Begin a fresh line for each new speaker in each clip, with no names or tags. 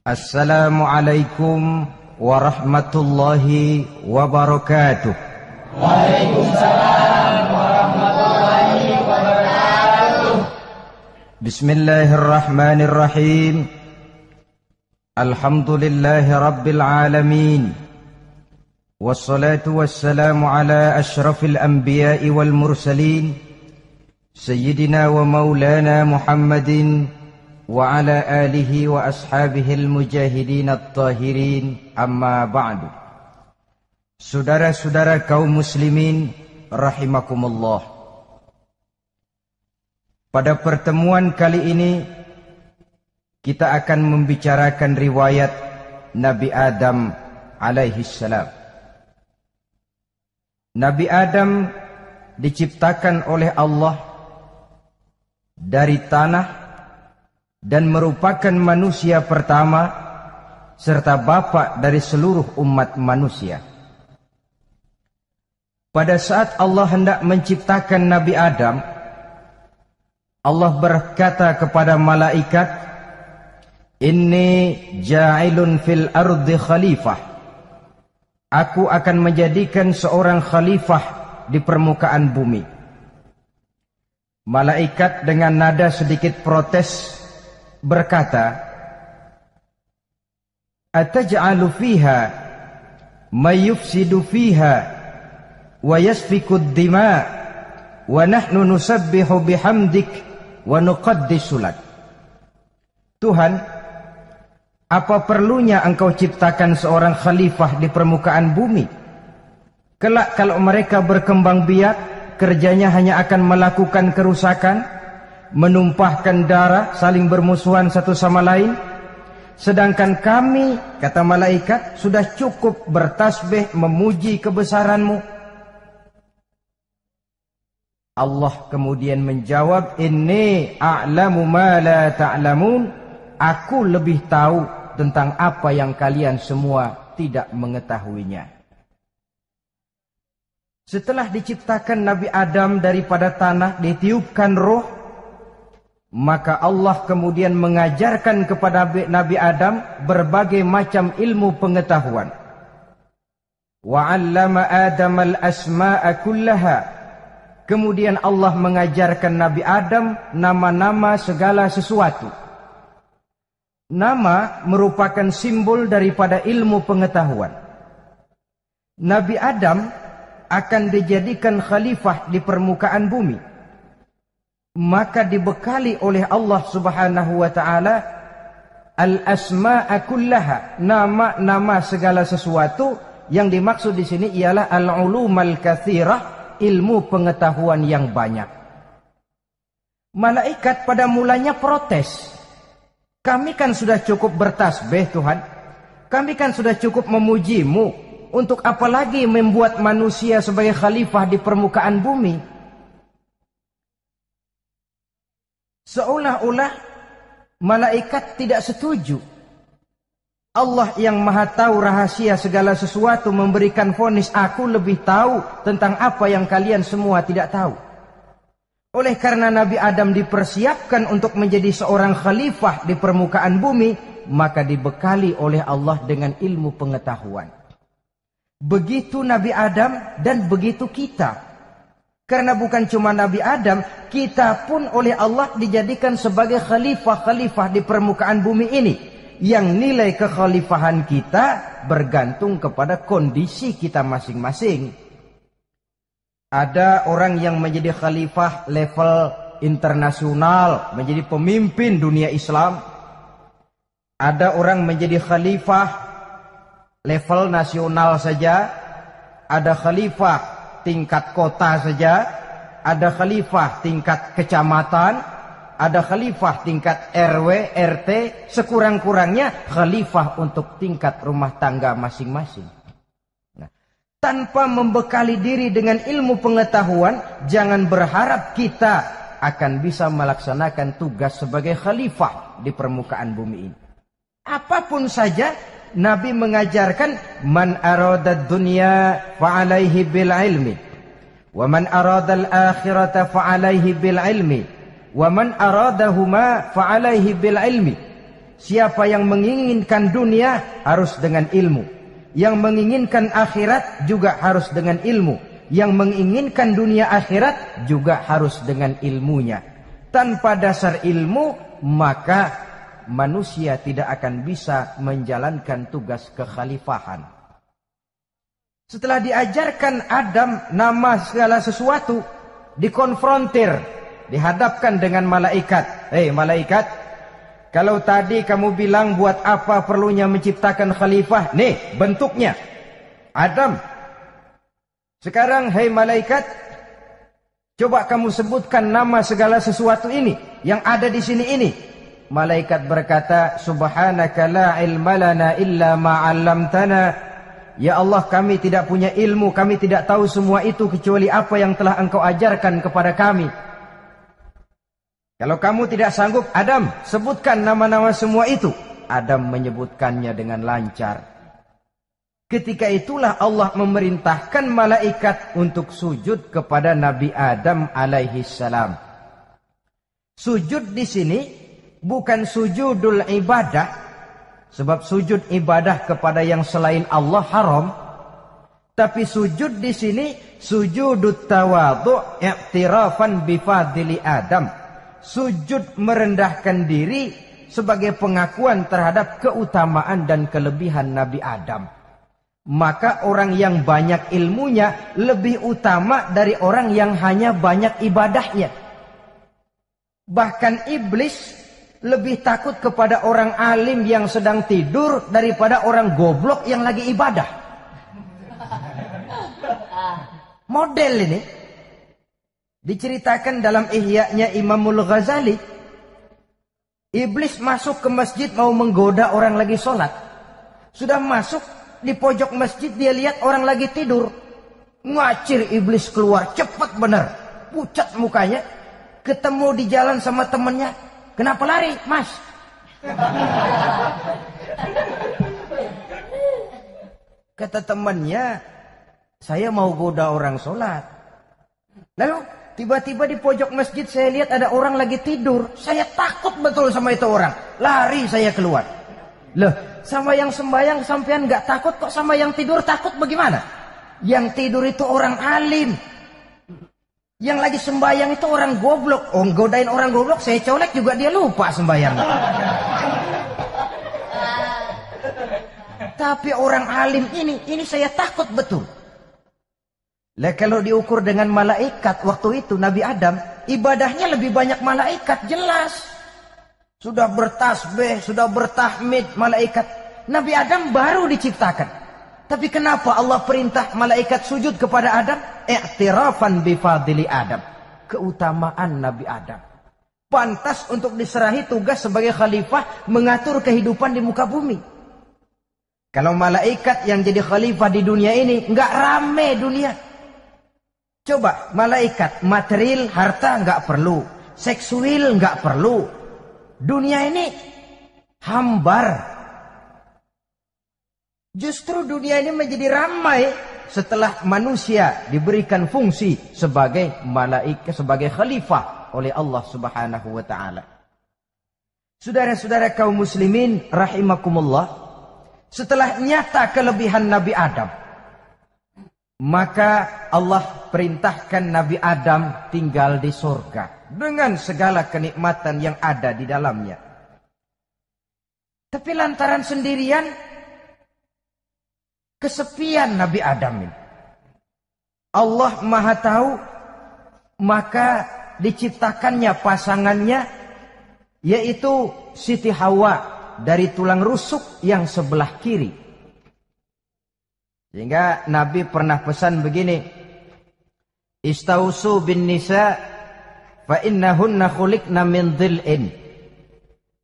Assalamualaikum warahmatullahi wabarakatuh.
Waalaikumsalam warahmatullahi wabarakatuh.
Bismillahirrahmanirrahim. Alhamdulillahi rabbil alamin. Wassalatu wassalamu ala ashrafil anbiya'i wal mursalin, Sayyidina wa maulana Muhammadin wa ala alihi wa ashabihil mujahidin at-tahirin, amma ba'du. Saudara-saudara kaum muslimin rahimakumullah. Pada pertemuan kali ini kita akan membicarakan riwayat Nabi Adam alaihi salam. Nabi Adam diciptakan oleh Allah dari tanah dan merupakan manusia pertama serta bapa dari seluruh umat manusia. Pada saat Allah hendak menciptakan Nabi Adam, Allah berkata kepada malaikat, "Inni ja'ilun fil ardi khalifah." Aku akan menjadikan seorang khalifah di permukaan bumi. Malaikat dengan nada sedikit protes berkata, "Ataj'alu fiha may yufsidu fiha wa yasfiku ad-dima wa nahnu nusabbihu bihamdik wa nuqaddisu lak." Tuhan, apa perlunya engkau ciptakan seorang khalifah di permukaan bumi? Kelak kalau mereka berkembang biak, kerjanya hanya akan melakukan kerusakan, menumpahkan darah, saling bermusuhan satu sama lain. Sedangkan kami, kata malaikat, sudah cukup bertasbih memuji kebesaranmu. Allah kemudian menjawab, "Inni a'lamu ma la ta'lamun." Aku lebih tahu tentang apa yang kalian semua tidak mengetahuinya. Setelah diciptakan Nabi Adam daripada tanah, ditiupkan roh, maka Allah kemudian mengajarkan kepada Nabi Adam berbagai macam ilmu pengetahuan. Wa 'allama Adam al-asma'a kullaha. Kemudian Allah mengajarkan Nabi Adam nama-nama segala sesuatu. Nama merupakan simbol daripada ilmu pengetahuan. Nabi Adam akan dijadikan khalifah di permukaan bumi. Maka dibekali oleh Allah Subhanahu wa taala al-asma'a kullaha, nama-nama segala sesuatu. Yang dimaksud di sini ialah al-ulumal katsirah, ilmu pengetahuan yang banyak. Malaikat pada mulanya protes. Kami kan sudah cukup bertasbih Tuhan. Kami kan sudah cukup memujimu. Untuk apa lagi membuat manusia sebagai khalifah di permukaan bumi? Seolah-olah malaikat tidak setuju. Allah yang maha tahu rahasia segala sesuatu memberikan vonis, aku lebih tahu tentang apa yang kalian semua tidak tahu. Oleh karena Nabi Adam dipersiapkan untuk menjadi seorang khalifah di permukaan bumi, maka dibekali oleh Allah dengan ilmu pengetahuan. Begitu Nabi Adam dan begitu kita. Karena bukan cuma Nabi Adam, kita pun oleh Allah dijadikan sebagai khalifah-khalifah di permukaan bumi ini. Yang nilai kekhalifahan kita bergantung kepada kondisi kita masing-masing. Ada orang yang menjadi khalifah level internasional, menjadi pemimpin dunia Islam. Ada orang menjadi khalifah level nasional saja. Ada khalifah tingkat kota saja, ada khalifah tingkat kecamatan, ada khalifah tingkat RW, RT, sekurang-kurangnya khalifah untuk tingkat rumah tangga masing-masing. Nah, tanpa membekali diri dengan ilmu pengetahuan, jangan berharap kita akan bisa melaksanakan tugas sebagai khalifah di permukaan bumi ini. Apapun saja, Nabi mengajarkan, man aradad dunya fa'alaihi bil ilmi, wa man aradal akhirata fa'alaihi bil ilmi, wa man aradahuma fa'alaihi bil ilmi. Siapa yang menginginkan dunia harus dengan ilmu. Yang menginginkan akhirat juga harus dengan ilmu. Yang menginginkan dunia akhirat juga harus dengan ilmunya. Tanpa dasar ilmu, maka manusia tidak akan bisa menjalankan tugas kekhalifahan. Setelah diajarkan Adam nama segala sesuatu, dikonfrontir, dihadapkan dengan malaikat. Hei malaikat, kalau tadi kamu bilang buat apa perlunya menciptakan khalifah? Nih bentuknya Adam. Sekarang hei malaikat, coba kamu sebutkan nama segala sesuatu ini yang ada di sini ini. Malaikat berkata, subhanaka la ilma lana illa ma 'allamtana. Ya Allah, kami tidak punya ilmu, kami tidak tahu semua itu kecuali apa yang telah Engkau ajarkan kepada kami. Kalau kamu tidak sanggup, Adam, sebutkan nama-nama semua itu. Adam menyebutkannya dengan lancar. Ketika itulah Allah memerintahkan malaikat untuk sujud kepada Nabi Adam alaihi salam. Sujud di sini bukan sujudul ibadah, sebab sujud ibadah kepada yang selain Allah haram. Tapi sujud di sini sujudut tawadhu' i'tirafan bifadli Adam. Sujud merendahkan diri sebagai pengakuan terhadap keutamaan dan kelebihan Nabi Adam. Maka orang yang banyak ilmunya lebih utama dari orang yang hanya banyak ibadahnya. Bahkan iblis lebih takut kepada orang alim yang sedang tidur daripada orang goblok yang lagi ibadah. Model ini diceritakan dalam Ihya-nya Imamul Ghazali. Iblis masuk ke masjid mau menggoda orang lagi sholat. Sudah masuk di pojok masjid, dia lihat orang lagi tidur. Ngacir iblis keluar, cepat benar. Pucat mukanya. Ketemu di jalan sama temennya. Kenapa lari, Mas? Kata temannya, saya mau goda orang sholat. Lalu tiba-tiba di pojok masjid saya lihat ada orang lagi tidur. Saya takut betul sama itu orang. Lari saya keluar. Loh, sama yang sembahyang sampean nggak takut, kok sama yang tidur takut bagaimana? Yang tidur itu orang alim. Yang lagi sembahyang itu orang goblok. Oh, godain orang goblok, saya colek juga dia lupa sembahyang. Tapi orang alim ini saya takut betul. Lah kalau diukur dengan malaikat waktu itu Nabi Adam, ibadahnya lebih banyak malaikat, jelas. Sudah bertasbih, sudah bertahmid malaikat. Nabi Adam baru diciptakan. Tapi kenapa Allah perintah malaikat sujud kepada Adam? I'tirafan bifadli Adam. Keutamaan Nabi Adam. Pantas untuk diserahi tugas sebagai khalifah mengatur kehidupan di muka bumi. Kalau malaikat yang jadi khalifah di dunia ini, nggak rame dunia. Coba, malaikat material, harta nggak perlu. Seksual nggak perlu. Dunia ini hambar. Justru dunia ini menjadi ramai setelah manusia diberikan fungsi sebagai malaikat, sebagai khalifah oleh Allah Subhanahu wa taala. Saudara-saudara kaum muslimin rahimakumullah, setelah nyata kelebihan Nabi Adam, maka Allah perintahkan Nabi Adam tinggal di surga dengan segala kenikmatan yang ada di dalamnya. Tapi lantaran sendirian, kesepian Nabi Adam ini. Allah Maha Tahu, maka diciptakannya pasangannya, yaitu Siti Hawa dari tulang rusuk yang sebelah kiri. Sehingga Nabi pernah pesan begini, Istausu bin nisa fa innahunna khuliqna min dhil'in.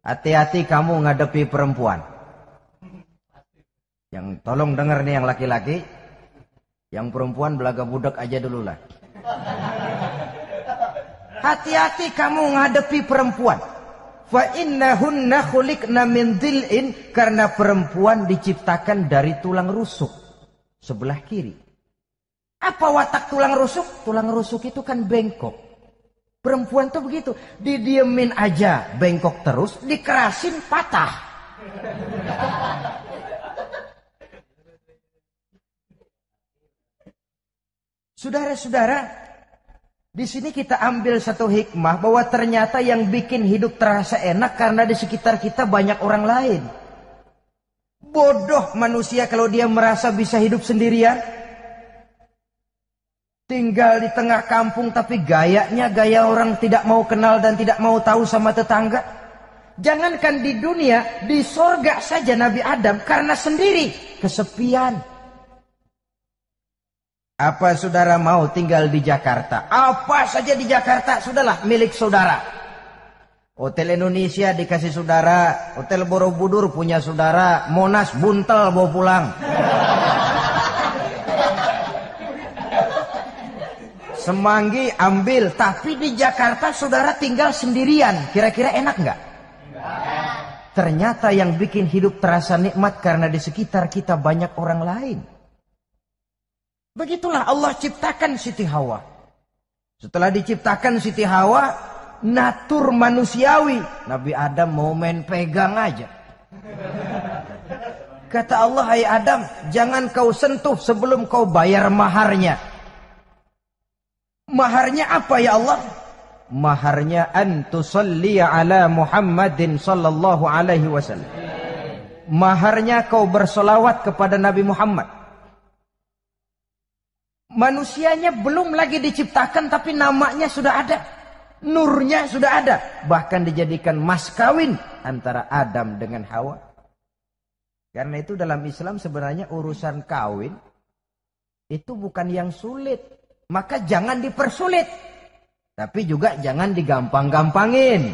Hati-hati kamu ngadepi perempuan. Yang tolong dengar nih yang laki-laki, yang perempuan belaga budak aja dulu lah. Hati-hati kamu ngadepi perempuan. Fa innahunna khuliqna min dhil'in, karena perempuan diciptakan dari tulang rusuk sebelah kiri. Apa watak tulang rusuk? Tulang rusuk itu kan bengkok. Perempuan tuh begitu, didiemin aja bengkok terus, dikerasin patah. Saudara-saudara, di sini kita ambil satu hikmah bahwa ternyata yang bikin hidup terasa enak karena di sekitar kita banyak orang lain. Bodoh manusia kalau dia merasa bisa hidup sendirian. Tinggal di tengah kampung tapi gayanya gaya orang tidak mau kenal dan tidak mau tahu sama tetangga. Jangankan di dunia, di sorga saja Nabi Adam karena sendiri, kesepian. Apa saudara mau tinggal di Jakarta? Apa saja di Jakarta, sudahlah milik saudara. Hotel Indonesia dikasih saudara, Hotel Borobudur punya saudara, Monas buntel bawa pulang. Semanggi ambil, tapi di Jakarta saudara tinggal sendirian. Kira-kira enak nggak? Ternyata yang bikin hidup terasa nikmat karena di sekitar kita banyak orang lain. Begitulah Allah ciptakan Siti Hawa. Setelah diciptakan Siti Hawa, natur manusiawi. Nabi Adam mau main pegang aja. Kata Allah, hai Adam, jangan kau sentuh sebelum kau bayar maharnya. Maharnya apa ya Allah? Maharnya antusalliya ala Muhammadin sallallahu alaihi wasallam. Maharnya kau bersolawat kepada Nabi Muhammad. Manusianya belum lagi diciptakan tapi namanya sudah ada. Nurnya sudah ada. Bahkan dijadikan mas kawin antara Adam dengan Hawa. Karena itu dalam Islam sebenarnya urusan kawin itu bukan yang sulit. Maka jangan dipersulit. Tapi juga jangan digampang-gampangin.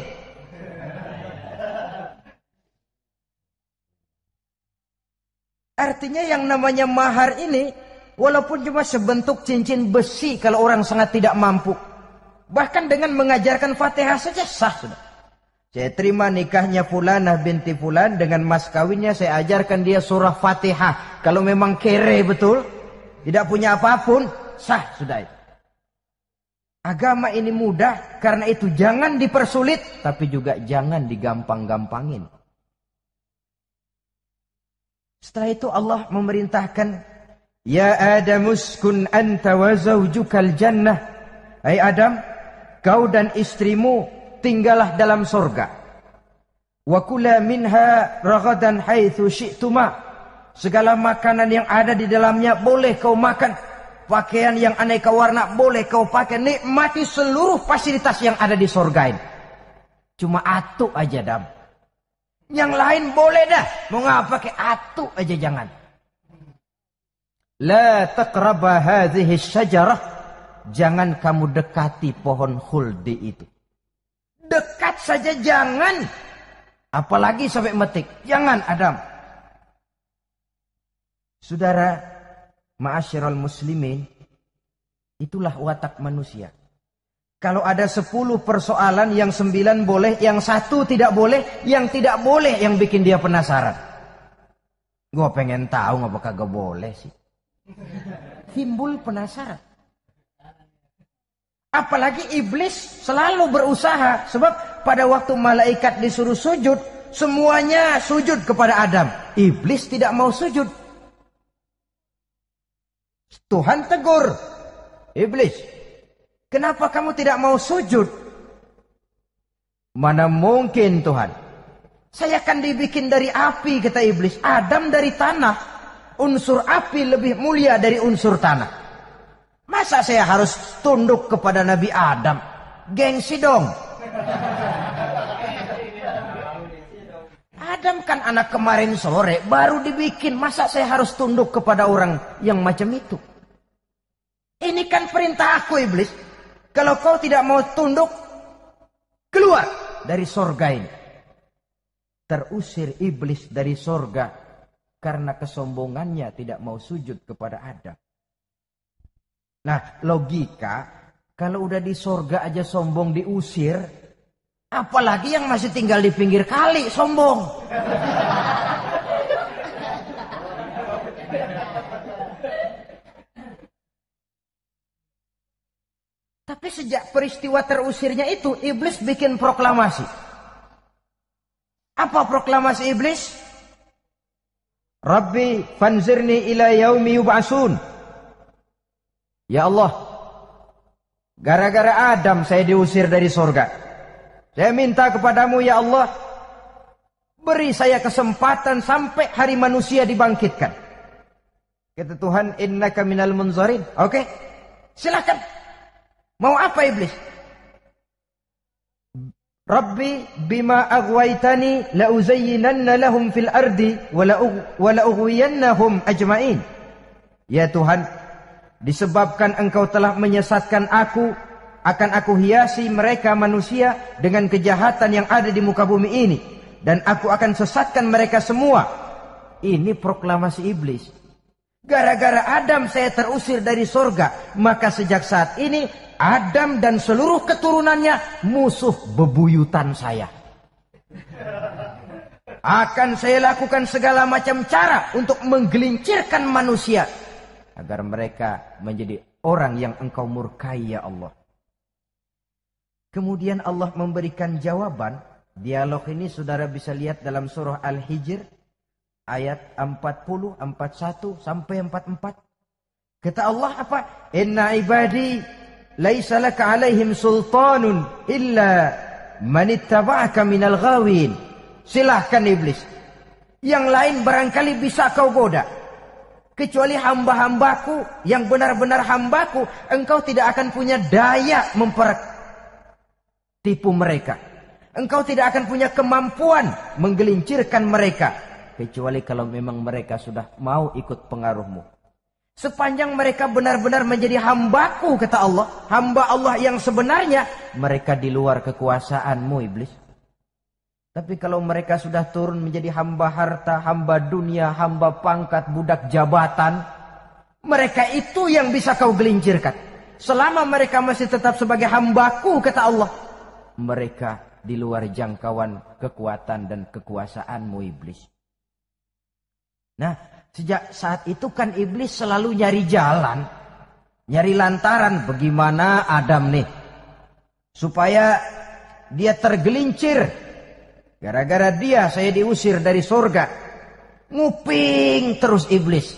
Artinya yang namanya mahar ini, walaupun cuma sebentuk cincin besi kalau orang sangat tidak mampu. Bahkan dengan mengajarkan Fatihah saja sah sudah. Saya terima nikahnya Fulanah binti Fulan, dengan mas kawinnya saya ajarkan dia surah Fatihah. Kalau memang kere betul, tidak punya apapun, sah sudah itu. Agama ini mudah, karena itu jangan dipersulit, tapi juga jangan digampang-gampangin. Setelah itu Allah memerintahkan, Ya Adam uskun anta wa zawjukal jannah. Hai Adam, kau dan istrimu tinggallah dalam sorga. Wa kula minha ragadan haitsu syi'tuma. Segala makanan yang ada di dalamnya boleh kau makan. Pakaian yang aneka warna boleh kau pakai. Nikmati seluruh fasilitas yang ada di sorga ini. Cuma atu aja Adam. Yang lain boleh dah. Mau ngapa pakai atu aja jangan. La taqraba hadhihi syajarah. Jangan kamu dekati pohon khuldi itu. Dekat saja jangan. Apalagi sampai metik. Jangan Adam. Saudara, ma'asyiral muslimin, itulah watak manusia. Kalau ada 10 persoalan, yang 9 boleh, yang 1 tidak boleh, yang tidak boleh yang bikin dia penasaran. Gue pengen tahu ngapa kagak boleh sih. Timbul penasaran. Apalagi iblis selalu berusaha. Sebab pada waktu malaikat disuruh sujud, semuanya sujud kepada Adam. Iblis tidak mau sujud. Tuhan tegur, iblis, kenapa kamu tidak mau sujud? Mana mungkin Tuhan, saya akan dibikin dari api, kata iblis. Adam dari tanah, unsur api lebih mulia dari unsur tanah. Masa saya harus tunduk kepada Nabi Adam? Gengsi dong. Adam kan anak kemarin sore, baru dibikin. Masa saya harus tunduk kepada orang yang macam itu? Ini kan perintah aku iblis. Kalau kau tidak mau tunduk, keluar dari sorga ini. Terusir iblis dari sorga karena kesombongannya tidak mau sujud kepada Adam. Nah, logika, kalau udah di sorga aja sombong diusir, apalagi yang masih tinggal di pinggir kali sombong. Tapi sejak peristiwa terusirnya itu, iblis bikin proklamasi. Apa proklamasi iblis? Rabbi fanzirni ila yaumi yub'asun. Ya Allah, gara-gara Adam saya diusir dari surga. Saya minta kepadamu ya Allah, beri saya kesempatan sampai hari manusia dibangkitkan. Kata Tuhan, innaka minal munzarin. Oke, silakan. Mau apa iblis? Rabbi bima aghwaytani la uzayyinanna lahum fil ardi wa la ughwiyannahum ajma'in. Ya Tuhan, disebabkan engkau telah menyesatkan aku, akan aku hiasi mereka manusia dengan kejahatan yang ada di muka bumi ini, dan aku akan sesatkan mereka semua. Ini proklamasi iblis. Gara-gara Adam saya terusir dari surga, maka sejak saat ini Adam dan seluruh keturunannya musuh bebuyutan saya. Akan saya lakukan segala macam cara untuk menggelincirkan manusia agar mereka menjadi orang yang engkau murkai ya Allah. Kemudian Allah memberikan jawaban. Dialog ini saudara bisa lihat dalam surah Al-Hijr ayat 40, 41 sampai 44. Kata Allah apa? Inna ibadi laisa laka alaihim sultanun illa manittaba'aka minal ghawin. Silahkan iblis. Yang lain barangkali bisa kau goda. Kecuali hamba-hambaku yang benar-benar hambaku, engkau tidak akan punya daya mempertipu mereka. Engkau tidak akan punya kemampuan menggelincirkan mereka. Kecuali kalau memang mereka sudah mau ikut pengaruhmu. Sepanjang mereka benar-benar menjadi hambaku, kata Allah, hamba Allah yang sebenarnya, mereka di luar kekuasaanmu iblis. Tapi kalau mereka sudah turun menjadi hamba harta, hamba dunia, hamba pangkat, budak jabatan, mereka itu yang bisa kau gelincirkan. Selama mereka masih tetap sebagai hambaku, kata Allah, mereka di luar jangkauan kekuatan dan kekuasaanmu iblis. Nah, sejak saat itu kan iblis selalu nyari jalan, nyari lantaran bagaimana Adam nih supaya dia tergelincir. Gara-gara dia saya diusir dari surga. Nguping terus iblis.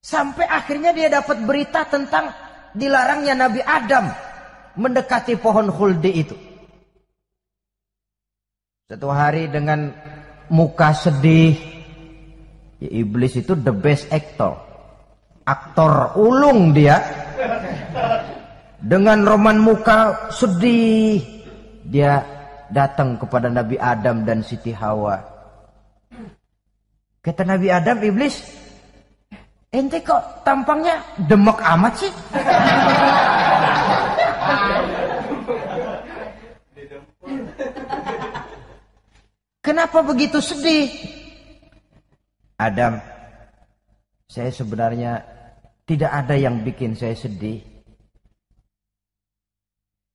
Sampai akhirnya dia dapat berita tentang dilarangnya Nabi Adam mendekati pohon khuldi itu. Satu hari dengan muka sedih, ya iblis itu the best actor. Aktor ulung dia. Dengan roman muka sedih, dia datang kepada Nabi Adam dan Siti Hawa. Kata Nabi Adam, iblis, ente kok tampangnya demek amat sih? Kenapa begitu sedih? Adam, saya sebenarnya tidak ada yang bikin saya sedih.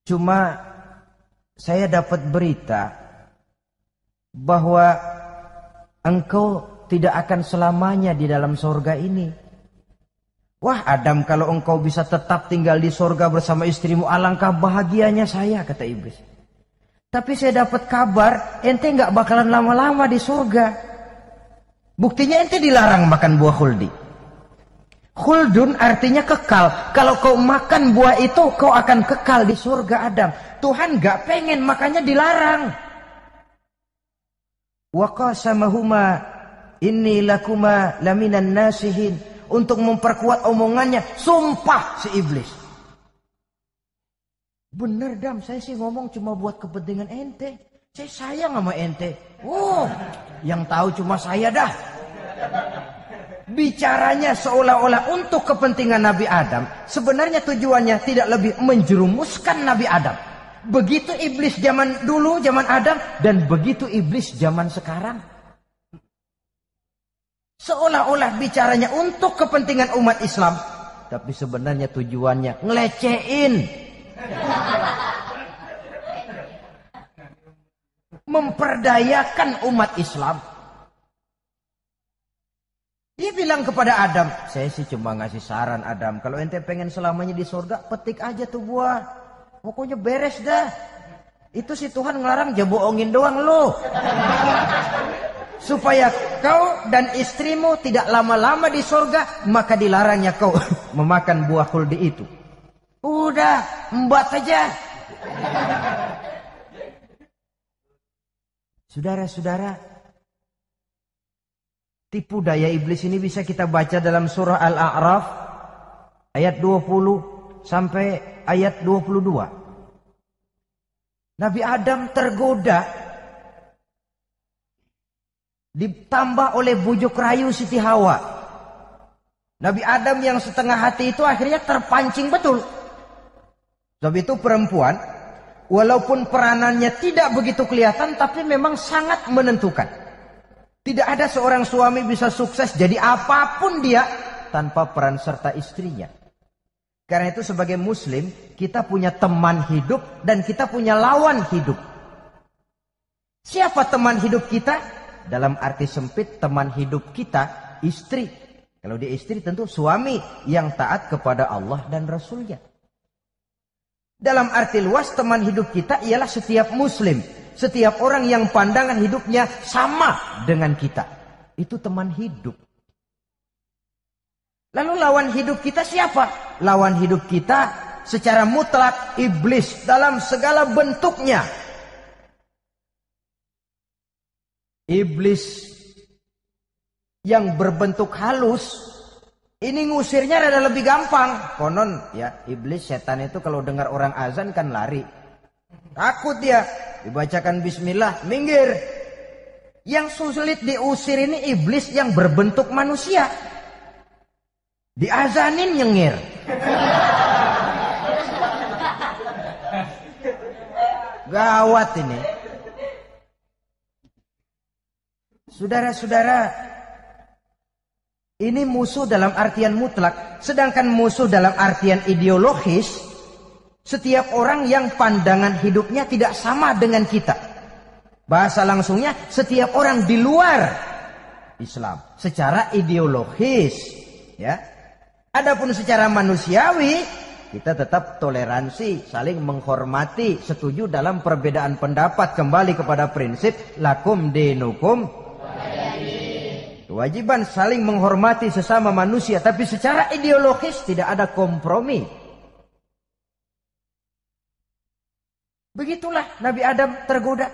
Cuma saya dapat berita bahwa engkau tidak akan selamanya di dalam surga ini. Wah Adam, kalau engkau bisa tetap tinggal di surga bersama istrimu, alangkah bahagianya saya, kata iblis. Tapi saya dapat kabar ente nggak bakalan lama-lama di surga. Buktinya ente dilarang makan buah khuldi. Khuldun artinya kekal. Kalau kau makan buah itu kau akan kekal di surga Adam. Tuhan nggak pengen, makanya dilarang. Wa qasamahuma inni lakuma laminan nasihin. Untuk memperkuat omongannya, sumpah si iblis. Bener Dam, saya sih ngomong cuma buat kepentingan ente. Saya sayang sama ente. Oh, yang tahu cuma saya dah. Bicaranya seolah-olah untuk kepentingan Nabi Adam. Sebenarnya tujuannya tidak lebih menjerumuskan Nabi Adam. Begitu iblis zaman dulu, zaman Adam. Dan begitu iblis zaman sekarang. Seolah-olah bicaranya untuk kepentingan umat Islam. Tapi sebenarnya tujuannya ngelecehin. Memperdayakan umat Islam. Dia bilang kepada Adam, saya sih cuma ngasih saran Adam, kalau ente pengen selamanya di surga, petik aja tuh buah. Pokoknya beres dah. Itu si Tuhan ngelarang, aja bohongin doang lo. Supaya kau dan istrimu tidak lama-lama di surga, maka dilarangnya kau memakan buah khuldi itu. Udah, embat aja. Saudara-saudara, tipu daya iblis ini bisa kita baca dalam surah Al-A'raf ayat 20 sampai ayat 22. Nabi Adam tergoda, ditambah oleh bujuk rayu Siti Hawa. Nabi Adam yang setengah hati itu akhirnya terpancing betul. Sebab itu perempuan, walaupun peranannya tidak begitu kelihatan, tapi memang sangat menentukan. Tidak ada seorang suami bisa sukses jadi apapun dia tanpa peran serta istrinya. Karena itu sebagai muslim, kita punya teman hidup dan kita punya lawan hidup. Siapa teman hidup kita? Dalam arti sempit, teman hidup kita istri. Kalau dia istri tentu suami yang taat kepada Allah dan Rasulnya. Dalam arti luas, teman hidup kita ialah setiap muslim. Setiap orang yang pandangan hidupnya sama dengan kita. Itu teman hidup. Lalu lawan hidup kita siapa? Lawan hidup kita secara mutlak iblis dalam segala bentuknya. Iblis yang berbentuk halus, ini ngusirnya rada lebih gampang. Konon ya, iblis setan itu kalau dengar orang azan kan lari. Takut dia, dibacakan bismillah, minggir. Yang sulit diusir ini iblis yang berbentuk manusia. Diazanin nyengir. Gawat ini. Saudara-saudara, ini musuh dalam artian mutlak. Sedangkan musuh dalam artian ideologis, setiap orang yang pandangan hidupnya tidak sama dengan kita. Bahasa langsungnya, setiap orang di luar Islam secara ideologis, ya. Adapun secara manusiawi, kita tetap toleransi, saling menghormati, setuju dalam perbedaan pendapat, kembali kepada prinsip lakum dinukum. Kewajiban saling menghormati sesama manusia, tapi secara ideologis tidak ada kompromi. Begitulah Nabi Adam tergoda.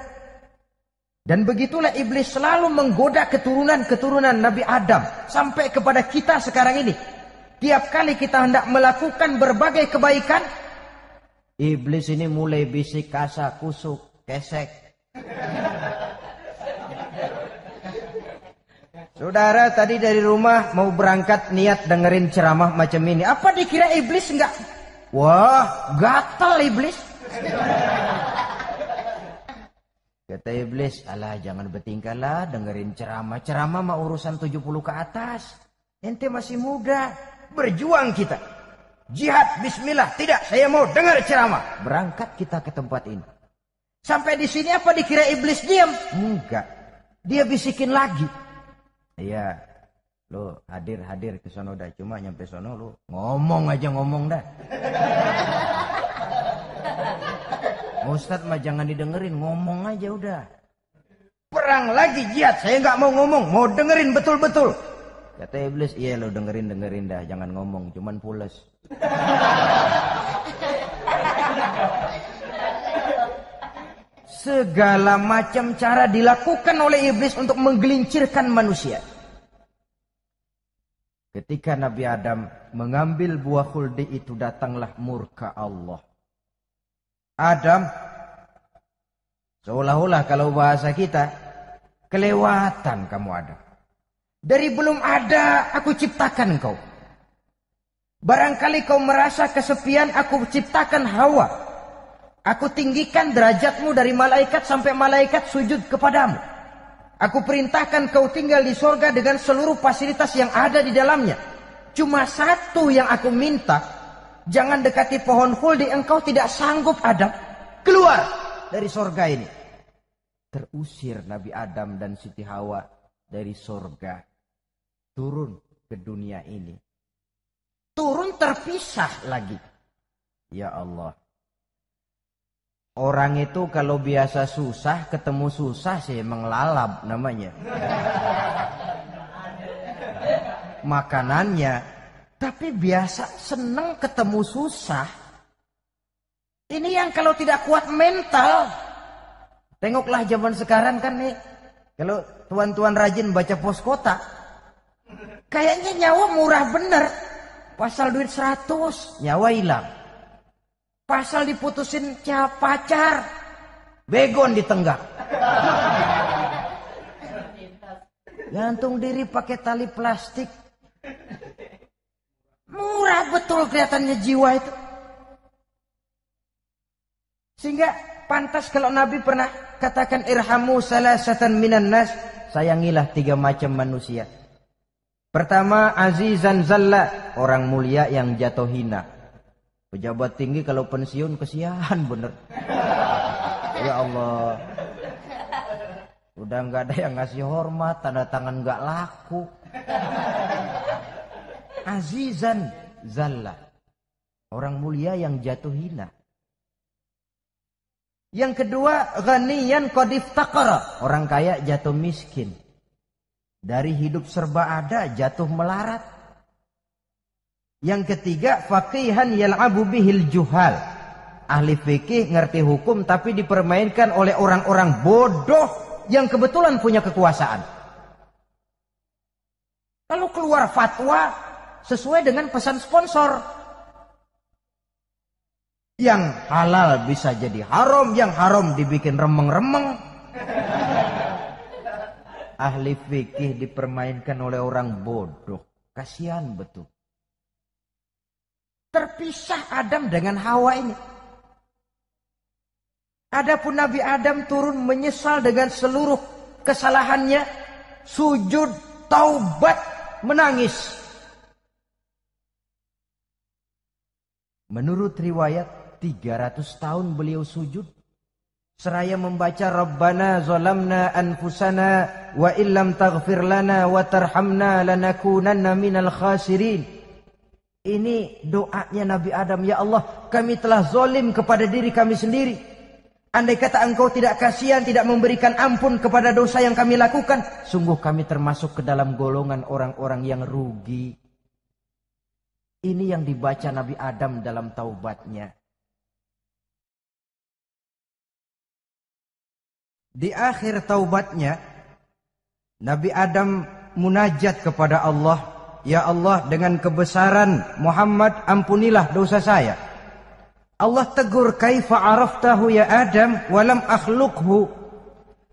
Dan begitulah iblis selalu menggoda keturunan-keturunan Nabi Adam. Sampai kepada kita sekarang ini. Tiap kali kita hendak melakukan berbagai kebaikan, iblis ini mulai bisik, kasak, kusuk, kesek. Saudara tadi dari rumah mau berangkat niat dengerin ceramah macam ini. Apa dikira iblis enggak? Wah, gatal iblis. Kata iblis, alah jangan bertingkah lah dengerin ceramah. Ceramah mah urusan 70 ke atas. Ente masih muda. Berjuang kita. Jihad, bismillah. Tidak, saya mau dengar ceramah. Berangkat kita ke tempat ini. Sampai di sini apa dikira iblis diam? Enggak. Dia bisikin lagi. Iya, lo hadir ke sono dah. Cuma nyampe sono lo ngomong aja ngomong dah. Ustadz mah jangan didengerin, ngomong aja udah. Perang lagi jihad, saya nggak mau ngomong, mau dengerin betul-betul. Kata iblis, iya lo dengerin dah, jangan ngomong, cuman pules. Segala macam cara dilakukan oleh iblis untuk menggelincirkan manusia. Ketika Nabi Adam mengambil buah khuldi itu, datanglah murka Allah. Adam, seolah-olah kalau bahasa kita, kelewatan kamu Adam. Dari belum ada aku ciptakan kau. Barangkali kau merasa kesepian, aku ciptakan Hawa. Aku tinggikan derajatmu dari malaikat sampai malaikat sujud kepadamu. Aku perintahkan kau tinggal di sorga dengan seluruh fasilitas yang ada di dalamnya. Cuma satu yang aku minta, jangan dekati pohon khuldi, engkau tidak sanggup Adam. Keluar dari sorga ini. Terusir Nabi Adam dan Siti Hawa dari sorga. turun ke dunia ini. Turun terpisah lagi. Ya Allah. Orang itu kalau biasa susah, ketemu susah sih menglalap namanya. Makanannya. Tapi biasa seneng ketemu susah. Ini yang kalau tidak kuat mental. Tengoklah zaman sekarang kan nih. Kalau tuan-tuan rajin baca pos kota. Kayaknya nyawa murah bener. Pasal duit 100, nyawa hilang. Pasal diputusin pacar, begon ditenggak. Gantung diri pakai tali plastik. Murah betul kelihatannya jiwa itu. Sehingga pantas kalau Nabi pernah katakan irhamu salasatan minan nas, sayangilah 3 macam manusia. Pertama, azizan zalla, orang mulia yang jatuh hina. Pejabat tinggi kalau pensiun kesian bener. Ya Allah. Udah nggak ada yang ngasih hormat, tanda tangan nggak laku. Azizan zalla, orang mulia yang jatuh hina. Yang kedua, ghaniyan qad iftaqara, orang kaya jatuh miskin. Dari hidup serba ada jatuh melarat. Yang ketiga, faqihan yal'abu bihil juhal, ahli fikih ngerti hukum tapi dipermainkan oleh orang-orang bodoh yang kebetulan punya kekuasaan. Lalu keluar fatwa sesuai dengan pesan sponsor. Yang halal bisa jadi haram, yang haram dibikin remeng-remeng. Ahli fikih dipermainkan oleh orang bodoh. Kasihan betul. Terpisah Adam dengan Hawa ini. Adapun Nabi Adam turun menyesal dengan seluruh kesalahannya. Sujud, taubat, menangis. Menurut riwayat 300 tahun beliau sujud. Seraya membaca Rabbana zalamna anfusana wa illam taghfir lana wa tarhamna lanakunanna minal khasirin. Ini doanya Nabi Adam. Ya Allah, kami telah zalim kepada diri kami sendiri. Andai kata engkau tidak kasihan, tidak memberikan ampun kepada dosa yang kami lakukan, sungguh kami termasuk ke dalam golongan orang-orang yang rugi. Ini yang dibaca Nabi Adam dalam taubatnya. Di akhir taubatnya, Nabi Adam munajat kepada Allah, ya Allah, dengan kebesaran Muhammad ampunilah dosa saya. Allah tegur, kaifa araftahu ya Adam walam akhluqhu.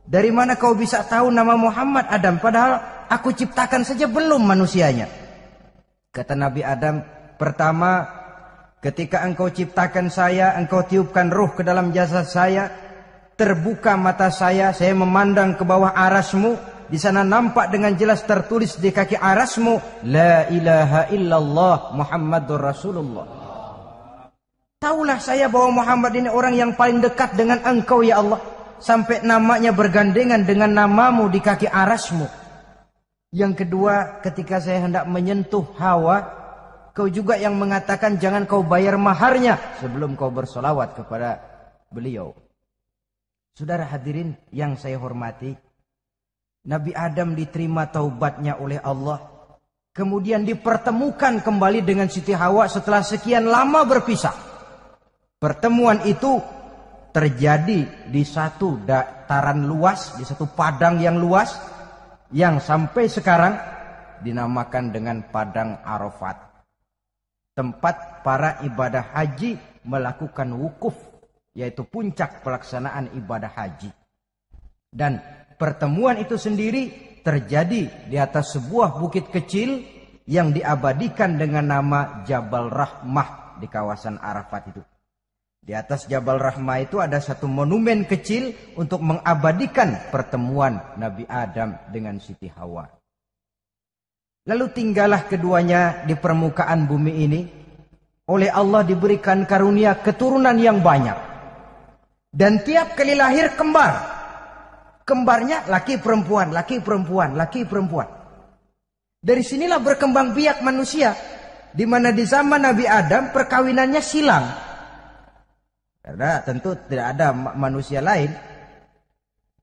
Dari mana kau bisa tahu nama Muhammad Adam padahal aku ciptakan saja belum manusianya. Kata Nabi Adam, pertama, ketika engkau ciptakan saya, engkau tiupkan ruh ke dalam jasad saya, terbuka mata saya memandang ke bawah arasmu. Di sana nampak dengan jelas tertulis di kaki arasmu, la ilaha illallah Muhammadur Rasulullah. Taulah saya bahwa Muhammad ini orang yang paling dekat dengan engkau ya Allah. Sampai namanya bergandengan dengan namamu di kaki arasmu. Yang kedua, ketika saya hendak menyentuh Hawa, kau juga yang mengatakan jangan kau bayar maharnya sebelum kau bersolawat kepada beliau. Saudara hadirin yang saya hormati, Nabi Adam diterima taubatnya oleh Allah. Kemudian dipertemukan kembali dengan Siti Hawa setelah sekian lama berpisah. Pertemuan itu terjadi di satu dataran luas, di satu padang yang luas, yang sampai sekarang dinamakan dengan Padang Arafat. Tempat para ibadah haji melakukan wukuf, yaitu puncak pelaksanaan ibadah haji. Dan pertemuan itu sendiri terjadi di atas sebuah bukit kecil yang diabadikan dengan nama Jabal Rahmah di kawasan Arafat itu. Di atas Jabal Rahmah itu ada satu monumen kecil untuk mengabadikan pertemuan Nabi Adam dengan Siti Hawa. Lalu tinggallah keduanya di permukaan bumi ini. Oleh Allah diberikan karunia keturunan yang banyak. Dan tiap kali lahir kembar. Kembarnya laki perempuan, laki perempuan, laki perempuan. Dari sinilah berkembang biak manusia, di mana di zaman Nabi Adam perkawinannya silang. Karena tentu tidak ada manusia lain.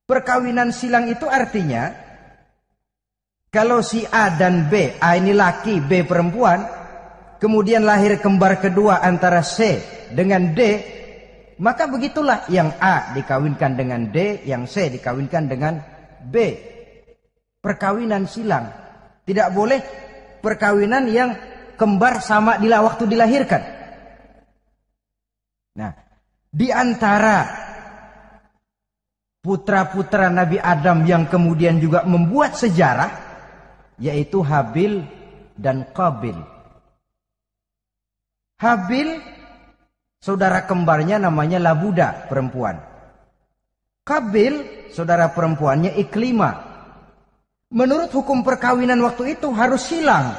Perkawinan silang itu artinya kalau si A dan B, A ini laki, B perempuan, kemudian lahir kembar kedua antara C dengan D, maka begitulah yang A dikawinkan dengan D, yang C dikawinkan dengan B. Perkawinan silang. Tidak boleh perkawinan yang kembar sama waktu dilahirkan. Nah, di antara putra-putra Nabi Adam yang kemudian juga membuat sejarah, yaitu Habil dan Qabil. Habil, saudara kembarnya namanya Labuda, perempuan. Qabil, saudara perempuannya Iklimah. Menurut hukum perkawinan waktu itu harus silang.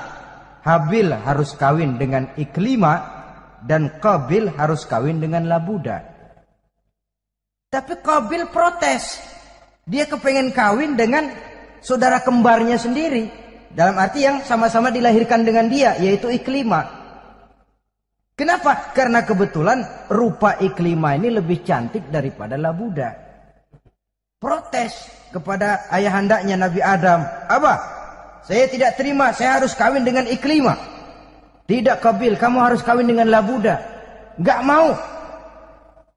Habil harus kawin dengan Iklimah dan Qabil harus kawin dengan Labuda. Tapi Qabil protes. Dia kepengen kawin dengan saudara kembarnya sendiri. Dalam arti yang sama-sama dilahirkan dengan dia, yaitu Iklimah. Kenapa? Karena kebetulan rupa Iklimah ini lebih cantik daripada Labuda. Protes kepada ayahandanya Nabi Adam. Abah, saya tidak terima, saya harus kawin dengan Iklimah. Tidak Qabil, kamu harus kawin dengan Labuda. Gak mau.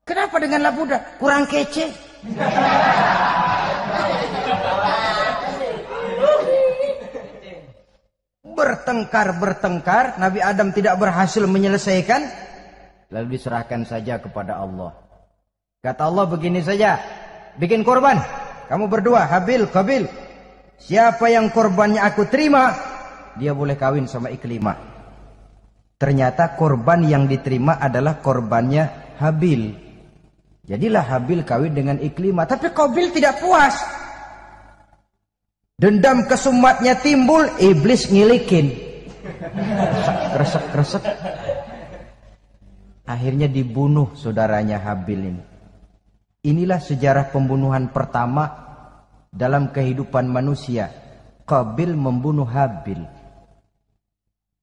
Kenapa dengan Labuda? Kurang kece. Bertengkar, Nabi Adam tidak berhasil menyelesaikan, lalu diserahkan saja kepada Allah. Kata Allah begini saja, bikin korban, kamu berdua, Habil, Qabil. Siapa yang korbannya aku terima, dia boleh kawin sama Iklimah. Ternyata korban yang diterima adalah korbannya Habil. Jadilah Habil kawin dengan Iklimah. Tapi Qabil tidak puas. Dendam kesumatnya timbul, iblis ngilikin. Kresek. Akhirnya dibunuh saudaranya Habil ini. Inilah sejarah pembunuhan pertama dalam kehidupan manusia. Qabil membunuh Habil.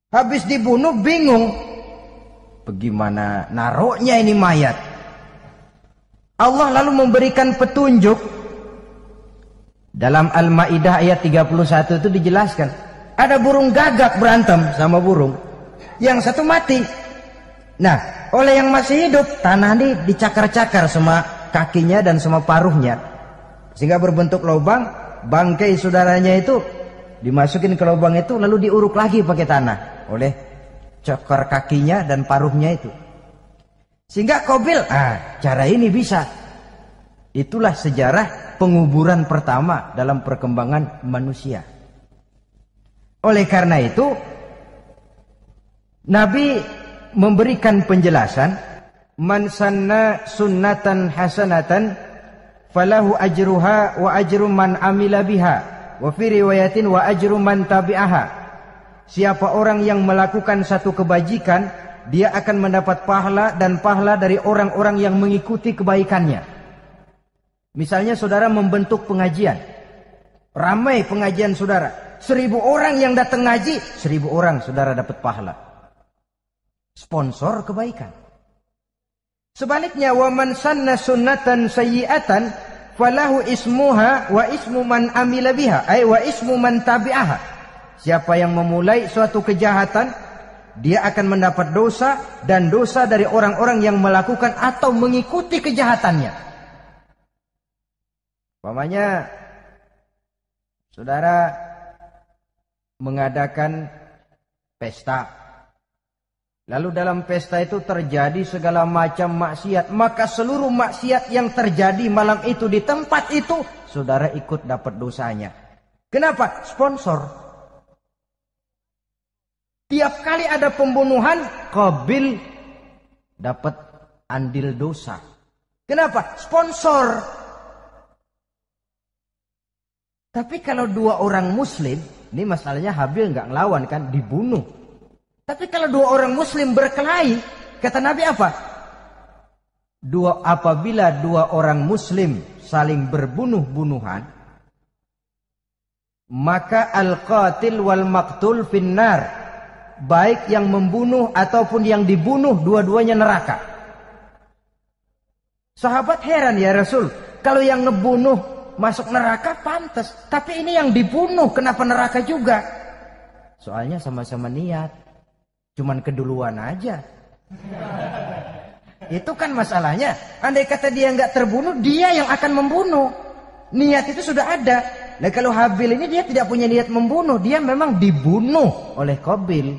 Habis dibunuh bingung. Bagaimana naroknya ini mayat? Allah lalu memberikan petunjuk. Dalam Al-Maidah ayat 31 itu dijelaskan. Ada burung gagak berantem sama burung. Yang satu mati. Nah, oleh yang masih hidup, tanah ini dicakar-cakar sama kakinya dan sama paruhnya. Sehingga berbentuk lubang, bangkai saudaranya itu dimasukin ke lubang itu lalu diuruk lagi pakai tanah. Oleh cakar kakinya dan paruhnya itu. Sehingga Qabil, cara ini bisa. Itulah sejarah penguburan pertama dalam perkembangan manusia. Oleh karena itu, Nabi memberikan penjelasan, man sanna sunnatan hasanatan falahu ajruha wa ajru man amila biha wa fi riwayatin wa ajru man tabi'aha. Siapa orang yang melakukan satu kebajikan, dia akan mendapat pahala dan pahala dari orang-orang yang mengikuti kebaikannya. Misalnya saudara membentuk pengajian. Ramai pengajian saudara. 1000 orang yang datang ngaji, 1000 orang saudara dapat pahala. Sponsor kebaikan. Sebaliknya, wa man sanna sunnatan sayyi'atan falahu ismuha wa ismu man amila biha, ay wa ismu man tabi'aha. Siapa yang memulai suatu kejahatan, dia akan mendapat dosa dan dosa dari orang-orang yang melakukan atau mengikuti kejahatannya. Umpamanya saudara mengadakan pesta. Lalu dalam pesta itu terjadi segala macam maksiat. Maka seluruh maksiat yang terjadi malam itu di tempat itu, saudara ikut dapat dosanya. Kenapa? Sponsor. Tiap kali ada pembunuhan, Qabil dapat andil dosa. Kenapa? Sponsor. Tapi kalau 2 orang muslim, ini masalahnya Habil nggak ngelawan kan, dibunuh. Tapi kalau 2 orang muslim berkelahi, kata Nabi apa? Apabila 2 orang muslim saling berbunuh-bunuhan, maka al-qatil wal maqtul finnar, baik yang membunuh ataupun yang dibunuh dua-duanya neraka. Sahabat heran, ya Rasul, kalau yang ngebunuh masuk neraka pantas, tapi ini yang dibunuh kenapa neraka juga? Soalnya sama-sama niat, cuman keduluan aja. Itu kan masalahnya. Andai kata dia nggak terbunuh, dia yang akan membunuh. Niat itu sudah ada. Nah kalau Habil ini dia tidak punya niat membunuh, dia memang dibunuh oleh Qabil.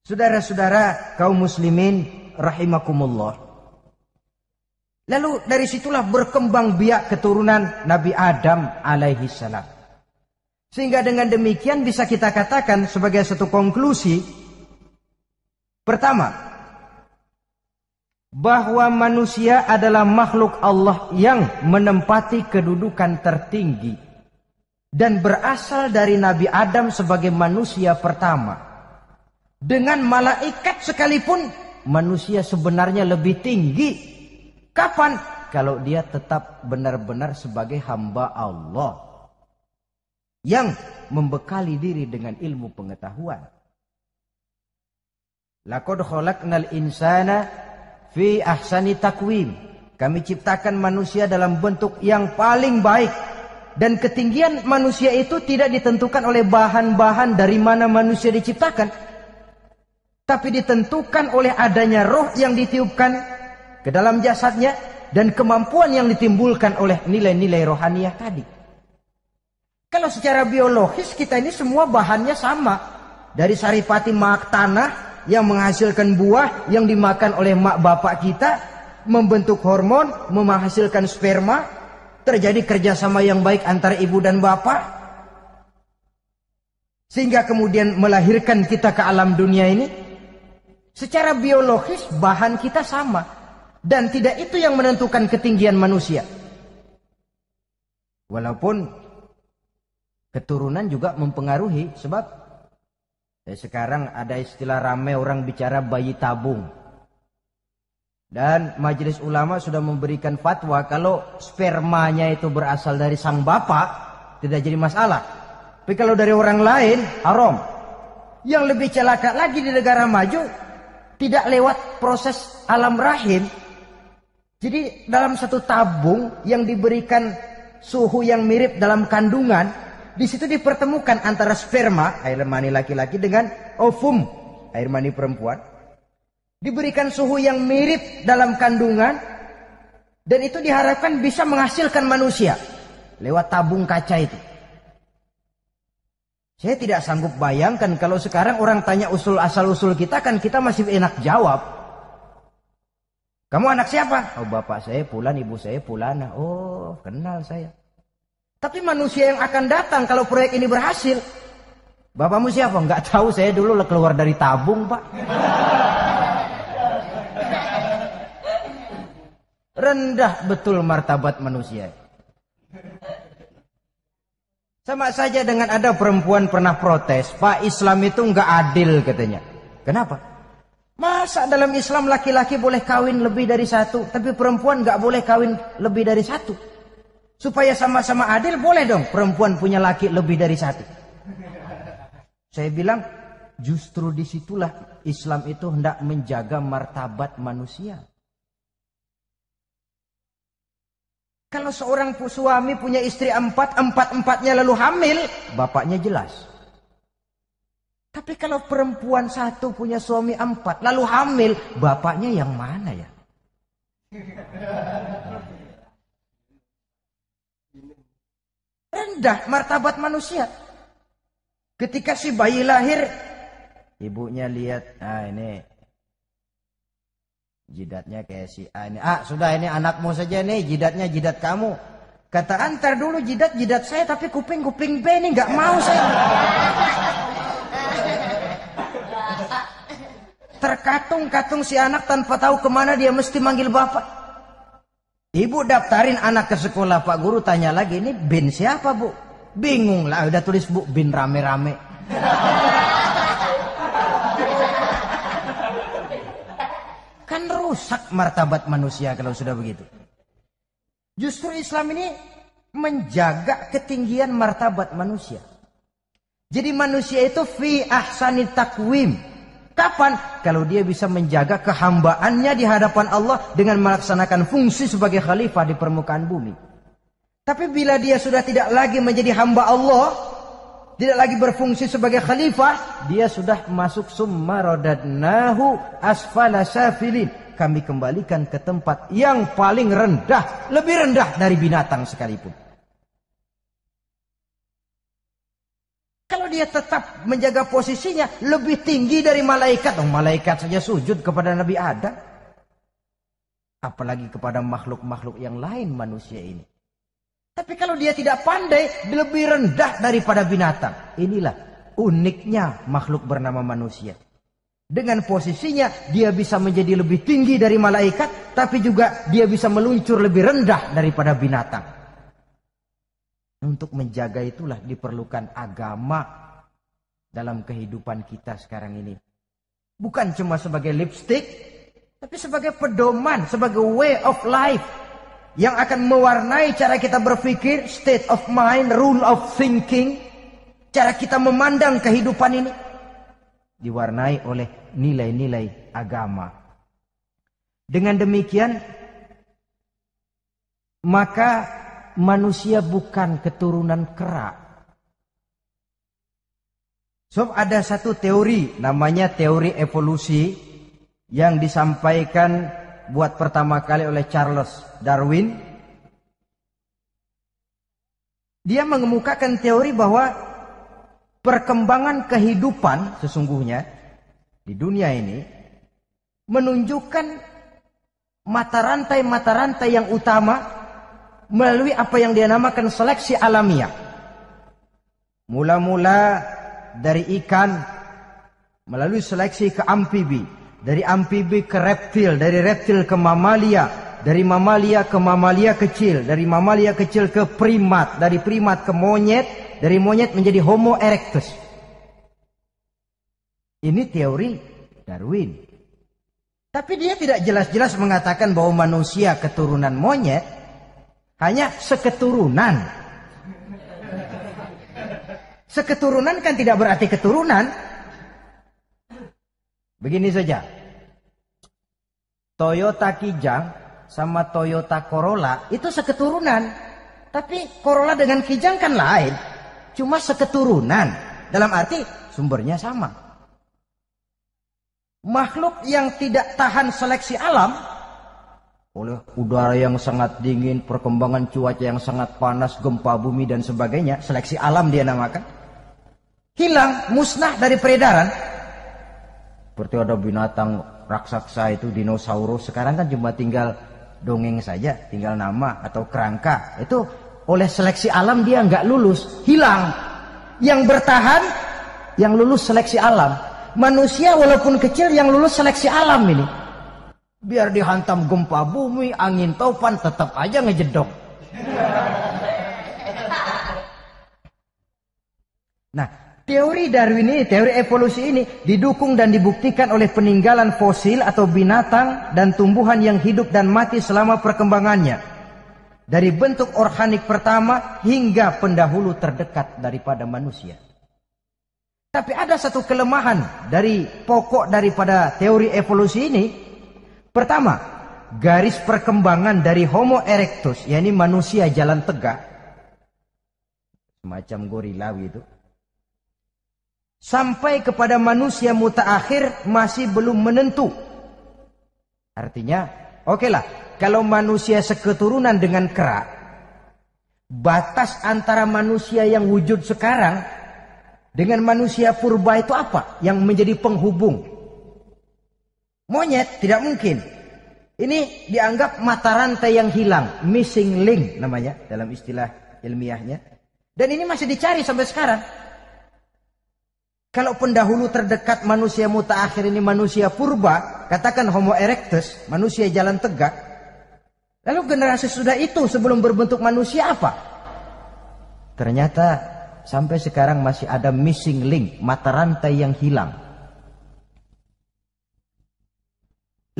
Saudara-saudara kaum muslimin rahimakumullah. Lalu dari situlah berkembang biak keturunan Nabi Adam alaihi salam. Sehingga dengan demikian bisa kita katakan sebagai satu konklusi, pertama, bahwa manusia adalah makhluk Allah yang menempati kedudukan tertinggi dan berasal dari Nabi Adam sebagai manusia pertama. Dengan malaikat sekalipun manusia sebenarnya lebih tinggi. Kapan? Kalau dia tetap benar-benar sebagai hamba Allah yang membekali diri dengan ilmu pengetahuan. Laqad khalaqnal insana fi ahsani takwim. Kami ciptakan manusia dalam bentuk yang paling baik. Dan ketinggian manusia itu tidak ditentukan oleh bahan-bahan dari mana manusia diciptakan, tapi ditentukan oleh adanya roh yang ditiupkan ke dalam jasadnya dan kemampuan yang ditimbulkan oleh nilai-nilai rohaniah tadi. Kalau secara biologis kita ini semua bahannya sama. Dari saripati mak tanah yang menghasilkan buah yang dimakan oleh mak bapak kita, membentuk hormon, menghasilkan sperma, terjadi kerjasama yang baik antara ibu dan bapak, sehingga kemudian melahirkan kita ke alam dunia ini. Secara biologis bahan kita sama, dan tidak itu yang menentukan ketinggian manusia. Walaupun keturunan juga mempengaruhi, sebab sekarang ada istilah ramai orang bicara bayi tabung. Dan majelis ulama sudah memberikan fatwa kalau spermanya itu berasal dari sang bapak tidak jadi masalah. Tapi kalau dari orang lain haram. Yang lebih celaka lagi di negara maju tidak lewat proses alam rahim. Jadi dalam satu tabung yang diberikan suhu yang mirip dalam kandungan, di situ dipertemukan antara sperma, air mani laki-laki, dengan ovum, air mani perempuan. Diberikan suhu yang mirip dalam kandungan, dan itu diharapkan bisa menghasilkan manusia lewat tabung kaca itu. Saya tidak sanggup bayangkan kalau sekarang orang tanya usul asal-usul kita, kan kita masih enak jawab. Kamu anak siapa? Oh, bapak saya Fulan, ibu saya Fulana. Oh, kenal saya. Tapi manusia yang akan datang kalau proyek ini berhasil, bapakmu siapa? Enggak tahu, saya dulu keluar dari tabung, Pak. Rendah betul martabat manusia. Sama saja dengan ada perempuan pernah protes, Pak, Islam itu enggak adil katanya. Kenapa? Masa dalam Islam laki-laki boleh kawin lebih dari satu, tapi perempuan enggak boleh kawin lebih dari satu? Supaya sama-sama adil, boleh dong perempuan punya laki lebih dari satu. Saya bilang, justru disitulah Islam itu hendak menjaga martabat manusia. Kalau seorang suami punya istri empat-empatnya lalu hamil, bapaknya jelas. Tapi kalau perempuan satu punya suami 4 lalu hamil, bapaknya yang mana ya? Rendah martabat manusia. Ketika si bayi lahir, ibunya lihat, ini jidatnya kayak si A ini. Sudah, ini anakmu saja nih, jidatnya jidat kamu. Kata, antar dulu jidat saya, tapi kuping B ini nggak mau saya. Terkatung-katung si anak tanpa tahu kemana dia mesti manggil bapak. Ibu daftarin anak ke sekolah, Pak Guru tanya lagi, ini bin siapa, Bu? Bingung lah, udah tulis Bu, bin rame-rame. Kan rusak martabat manusia kalau sudah begitu. Justru Islam ini menjaga ketinggian martabat manusia. Jadi manusia itu fi ahsani takwim. Kapan? Kalau dia bisa menjaga kehambaannya di hadapan Allah dengan melaksanakan fungsi sebagai khalifah di permukaan bumi. Tapi bila dia sudah tidak lagi menjadi hamba Allah, tidak lagi berfungsi sebagai khalifah, dia sudah masuk summa radadnahu asfala safilin. Kami kembalikan ke tempat yang paling rendah, lebih rendah dari binatang sekalipun. Kalau dia tetap menjaga posisinya lebih tinggi dari malaikat, malaikat saja sujud kepada Nabi Adam, apalagi kepada makhluk-makhluk yang lain manusia ini. Tapi kalau dia tidak pandai, lebih rendah daripada binatang. Inilah uniknya makhluk bernama manusia. Dengan posisinya dia bisa menjadi lebih tinggi dari malaikat, tapi juga dia bisa meluncur lebih rendah daripada binatang. Untuk menjaga itulah diperlukan agama dalam kehidupan kita sekarang ini. Bukan cuma sebagai lipstick, tapi sebagai pedoman, sebagai way of life yang akan mewarnai cara kita berpikir, state of mind, rule of thinking, cara kita memandang kehidupan ini diwarnai oleh nilai-nilai agama. Dengan demikian, maka manusia bukan keturunan kera. So, ada satu teori namanya teori evolusi yang disampaikan buat pertama kali oleh Charles Darwin. Dia mengemukakan teori bahwa perkembangan kehidupan sesungguhnya di dunia ini menunjukkan mata rantai yang utama melalui apa yang dia namakan seleksi alamiah. Mula-mula dari ikan, melalui seleksi ke amfibi, dari amfibi ke reptil, dari reptil ke mamalia, dari mamalia ke mamalia kecil, dari mamalia kecil ke primat, dari primat ke monyet, dari monyet menjadi Homo erectus. Ini teori Darwin. Tapi dia tidak jelas-jelas mengatakan bahwa manusia keturunan monyet. Hanya seketurunan. Seketurunan kan tidak berarti keturunan. Begini saja. Toyota Kijang sama Toyota Corolla itu seketurunan. Tapi Corolla dengan Kijang kan lain. Cuma seketurunan. Dalam arti sumbernya sama. Makhluk yang tidak tahan seleksi alam, oleh udara yang sangat dingin, perkembangan cuaca yang sangat panas, gempa bumi dan sebagainya, seleksi alam dia namakan, hilang, musnah dari peredaran. Seperti ada binatang raksasa itu dinosaurus, sekarang kan cuma tinggal dongeng saja, tinggal nama atau kerangka. Itu oleh seleksi alam dia nggak lulus, hilang. Yang bertahan, yang lulus seleksi alam. Manusia walaupun kecil yang lulus seleksi alam ini. Biar dihantam gempa bumi, angin topan, tetap aja ngejedok. Nah, teori Darwin ini, teori evolusi ini didukung dan dibuktikan oleh peninggalan fosil atau binatang dan tumbuhan yang hidup dan mati selama perkembangannya. Dari bentuk organik pertama hingga pendahulu terdekat daripada manusia. Tapi ada satu kelemahan dari pokok daripada teori evolusi ini. Pertama, garis perkembangan dari Homo erectus, yakni manusia jalan tegak, semacam gorilawi itu, sampai kepada manusia mutaakhir masih belum menentu. Artinya, okelah, kalau manusia seketurunan dengan kera, batas antara manusia yang wujud sekarang dengan manusia purba itu apa? Yang menjadi penghubung. Monyet tidak mungkin. Ini dianggap mata rantai yang hilang, missing link namanya dalam istilah ilmiahnya. Dan ini masih dicari sampai sekarang. Kalau pendahulu terdekat manusia mutaakhir ini manusia purba, katakan Homo erectus, manusia jalan tegak. Lalu generasi sudah itu sebelum berbentuk manusia apa? Ternyata sampai sekarang masih ada missing link, mata rantai yang hilang.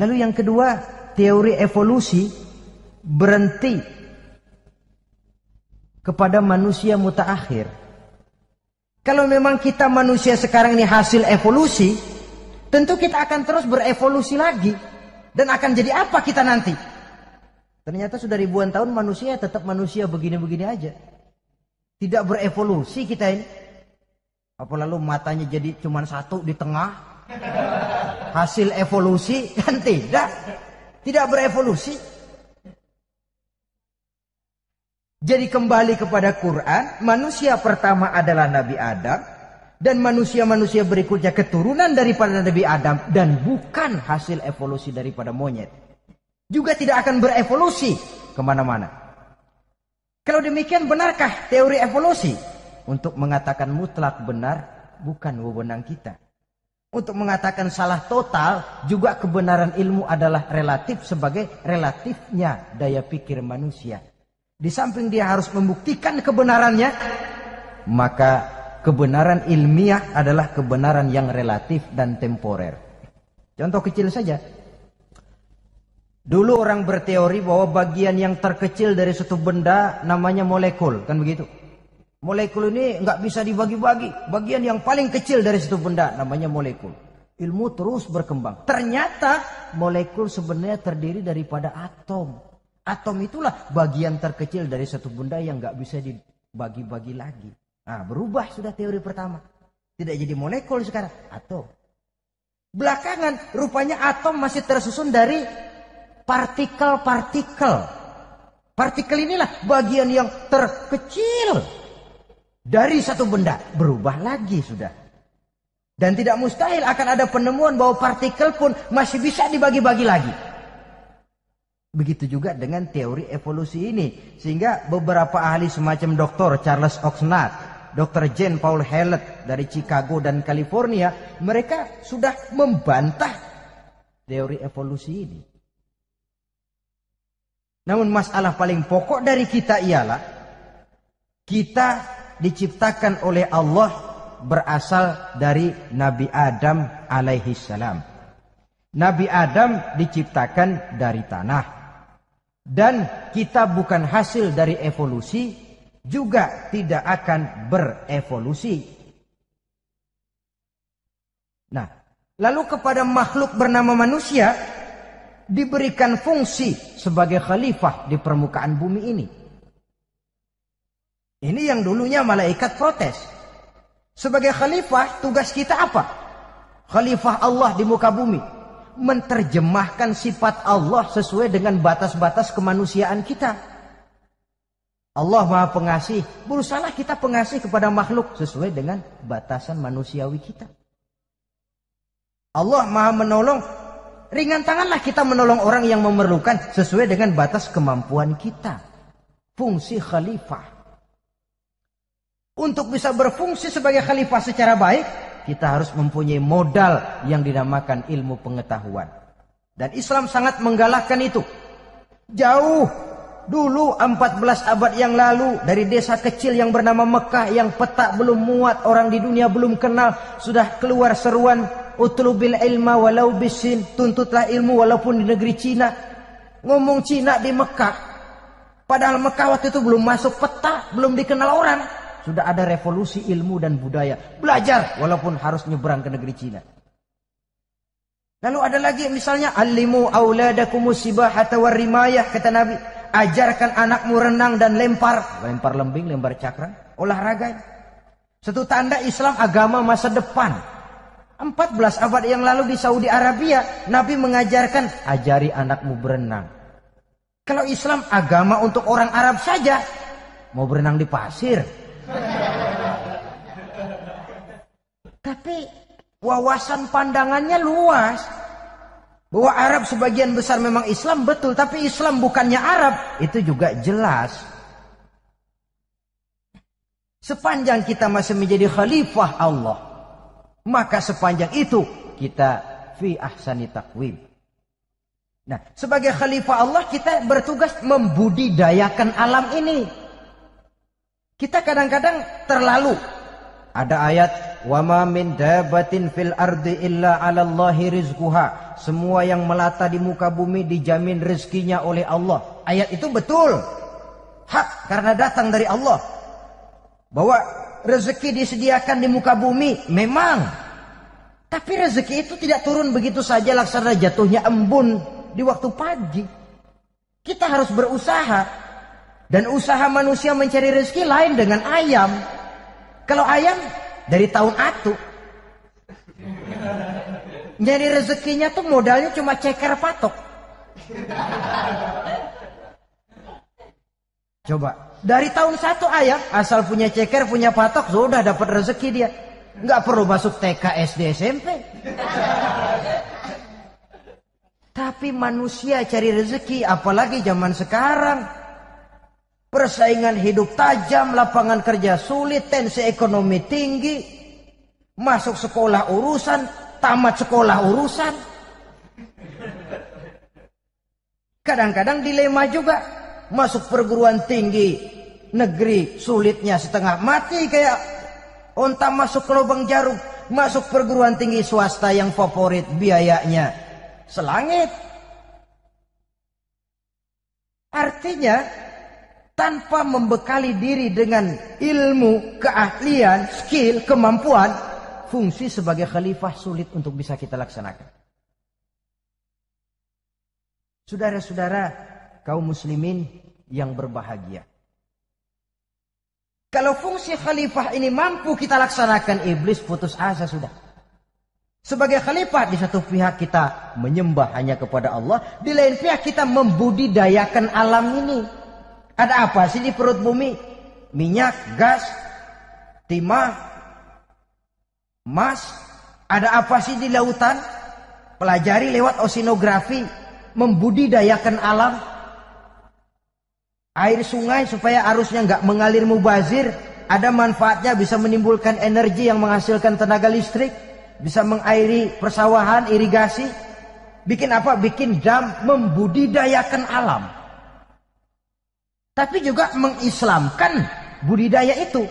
Lalu yang kedua, teori evolusi berhenti kepada manusia mutaakhir. Kalau memang kita manusia sekarang ini hasil evolusi, tentu kita akan terus berevolusi lagi. Dan akan jadi apa kita nanti? Ternyata sudah ribuan tahun manusia tetap manusia begini-begini aja. Tidak berevolusi kita ini. Apa lalu matanya jadi cuma satu di tengah? Hasil evolusi? Kan tidak. Tidak berevolusi. Jadi kembali kepada Quran, manusia pertama adalah Nabi Adam. Dan manusia-manusia berikutnya keturunan daripada Nabi Adam. Dan bukan hasil evolusi daripada monyet. Juga tidak akan berevolusi kemana-mana. Kalau demikian benarkah teori evolusi? Untuk mengatakan mutlak benar bukan wewenang kita. Untuk mengatakan salah total juga kebenaran ilmu adalah relatif sebagai relatifnya daya pikir manusia. Di samping dia harus membuktikan kebenarannya, maka kebenaran ilmiah adalah kebenaran yang relatif dan temporer. Contoh kecil saja. Dulu orang berteori bahwa bagian yang terkecil dari suatu benda namanya molekul, kan begitu? Molekul ini nggak bisa dibagi-bagi. Bagian yang paling kecil dari suatu benda namanya molekul. Ilmu terus berkembang. Ternyata molekul sebenarnya terdiri daripada atom. Atom itulah bagian terkecil dari suatu benda yang nggak bisa dibagi-bagi lagi. Nah, berubah sudah teori pertama. Tidak jadi molekul sekarang, atom. Belakangan rupanya atom masih tersusun dari partikel-partikel. Partikel inilah bagian yang terkecil dari satu benda. Berubah lagi sudah. Dan tidak mustahil akan ada penemuan bahwa partikel pun masih bisa dibagi-bagi lagi. Begitu juga dengan teori evolusi ini. Sehingga beberapa ahli semacam Dr. Charles Oxnard, Dr. Jane Paul Hallett dari Chicago dan California, mereka sudah membantah teori evolusi ini. Namun masalah paling pokok dari kita ialah kita diciptakan oleh Allah berasal dari Nabi Adam alaihi salam. Nabi Adam diciptakan dari tanah. Dan kita bukan hasil dari evolusi, juga tidak akan berevolusi. Nah, lalu kepada makhluk bernama manusia diberikan fungsi sebagai khalifah di permukaan bumi ini. Ini yang dulunya malaikat protes. Sebagai khalifah, tugas kita apa? Khalifah Allah di muka bumi. Menerjemahkan sifat Allah sesuai dengan batas-batas kemanusiaan kita. Allah Maha Pengasih. Berusahalah kita pengasih kepada makhluk sesuai dengan batasan manusiawi kita. Allah Maha Menolong. Ringan tanganlah kita menolong orang yang memerlukan sesuai dengan batas kemampuan kita. Fungsi khalifah. Untuk bisa berfungsi sebagai khalifah secara baik, kita harus mempunyai modal yang dinamakan ilmu pengetahuan. Dan Islam sangat menggalakkan itu. Jauh dulu 14 abad yang lalu, dari desa kecil yang bernama Mekah yang peta belum muat, orang di dunia belum kenal, sudah keluar seruan utlubil ilma walau bisin, tuntutlah ilmu walaupun di negeri Cina. Ngomong Cina di Mekah, padahal Mekah waktu itu belum masuk peta, belum dikenal orang. Sudah ada revolusi ilmu dan budaya. Belajar walaupun harus nyebrang ke negeri Cina. Lalu ada lagi misalnya allimu auladakumus sibahata warrimayah, kata Nabi. Ajarkan anakmu renang dan lempar. Lempar lembing, lempar cakram. Olahraga. Satu tanda Islam agama masa depan. 14 abad yang lalu di Saudi Arabia, Nabi mengajarkan ajari anakmu berenang. Kalau Islam agama untuk orang Arab saja, mau berenang di pasir. Tapi wawasan pandangannya luas. Bahwa Arab sebagian besar memang Islam, betul. Tapi Islam bukannya Arab, itu juga jelas. Sepanjang kita masih menjadi khalifah Allah, maka sepanjang itu kita fi ahsani taqwim. Nah, sebagai khalifah Allah kita bertugas membudidayakan alam ini. Kita kadang-kadang terlalu. Ada ayat, wa ma min dabatin fil ardi illa 'alallahi rizquha. Semua yang melata di muka bumi dijamin rezekinya oleh Allah. Ayat itu betul. hak karena datang dari Allah. Bahwa rezeki disediakan di muka bumi, memang. Tapi rezeki itu tidak turun begitu saja laksana jatuhnya embun di waktu pagi. Kita harus berusaha. Dan usaha manusia mencari rezeki lain dengan ayam. Kalau ayam dari tahun atu. Nyari rezekinya tuh modalnya cuma ceker patok. Coba, dari tahun 1 ayam asal punya ceker, punya patok, sudah dapat rezeki dia. Nggak perlu masuk TK, SD, SMP. Tapi manusia cari rezeki, apalagi zaman sekarang. Persaingan hidup tajam, lapangan kerja sulit, tensi ekonomi tinggi. Masuk sekolah urusan, tamat sekolah urusan. Kadang-kadang dilema juga. Masuk perguruan tinggi negeri sulitnya setengah mati kayak onta masuk ke lubang jarum. Masuk perguruan tinggi swasta yang favorit biayanya selangit. Artinya tanpa membekali diri dengan ilmu, keahlian, skill, kemampuan, fungsi sebagai khalifah sulit untuk bisa kita laksanakan. Saudara-saudara kaum muslimin yang berbahagia. Kalau fungsi khalifah ini mampu kita laksanakan, iblis putus asa sudah. Sebagai khalifah, di satu pihak kita menyembah hanya kepada Allah, di lain pihak kita membudidayakan alam ini. Ada apa sih di perut bumi? Minyak, gas, timah, emas. Ada apa sih di lautan? Pelajari lewat oceanografi, membudidayakan alam. Air sungai supaya arusnya nggak mengalir mubazir, ada manfaatnya, bisa menimbulkan energi yang menghasilkan tenaga listrik, bisa mengairi persawahan, irigasi. Bikin apa? Bikin dam, membudidayakan alam. Tapi juga mengislamkan budidaya itu.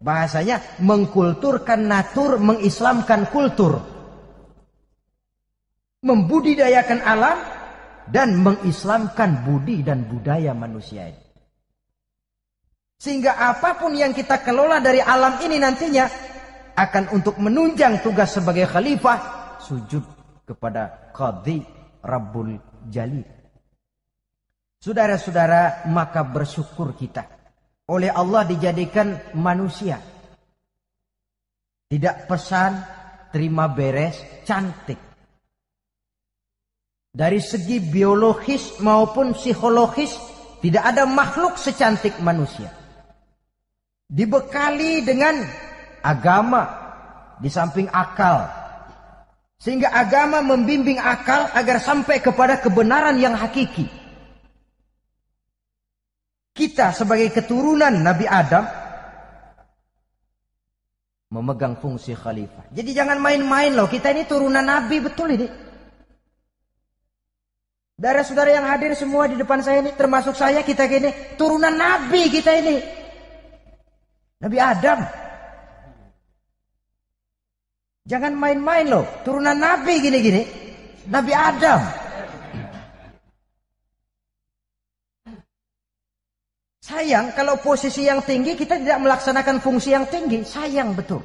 Bahasanya mengkulturkan natur, mengislamkan kultur. Membudidayakan alam dan mengislamkan budi dan budaya manusia ini. Sehingga apapun yang kita kelola dari alam ini nantinya akan untuk menunjang tugas sebagai khalifah, sujud kepada Qadhi Rabbul Jalil. Saudara-saudara, maka bersyukur kita oleh Allah dijadikan manusia. Tidak pesan, terima beres, cantik. Dari segi biologis maupun psikologis, tidak ada makhluk secantik manusia. Dibekali dengan agama di samping akal. Sehingga agama membimbing akal agar sampai kepada kebenaran yang hakiki. Kita sebagai keturunan Nabi Adam memegang fungsi khalifah. Jadi jangan main-main loh, kita ini turunan Nabi, betul ini. Saudara-saudara yang hadir semua di depan saya ini, termasuk saya, kita gini, turunan Nabi kita ini. Nabi Adam. Jangan main-main loh, turunan Nabi gini-gini. Nabi Adam. Sayang kalau posisi yang tinggi kita tidak melaksanakan fungsi yang tinggi. Sayang betul.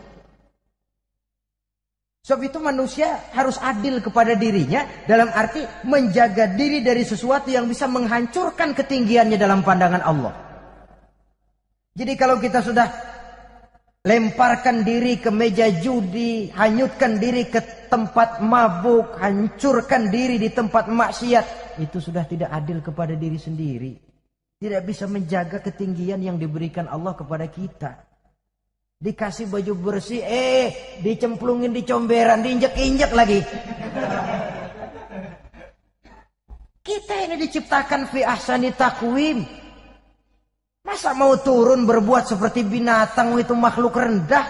Sebab itu manusia harus adil kepada dirinya, dalam arti menjaga diri dari sesuatu yang bisa menghancurkan ketinggiannya dalam pandangan Allah. Jadi kalau kita sudah lemparkan diri ke meja judi, hanyutkan diri ke tempat mabuk, hancurkan diri di tempat maksiat, itu sudah tidak adil kepada diri sendiri. Tidak bisa menjaga ketinggian yang diberikan Allah kepada kita. Dikasih baju bersih, dicemplungin di comberan, diinjek-injek lagi. Kita ini diciptakan fi ahsani taqwim. Masa mau turun berbuat seperti binatang, itu makhluk rendah?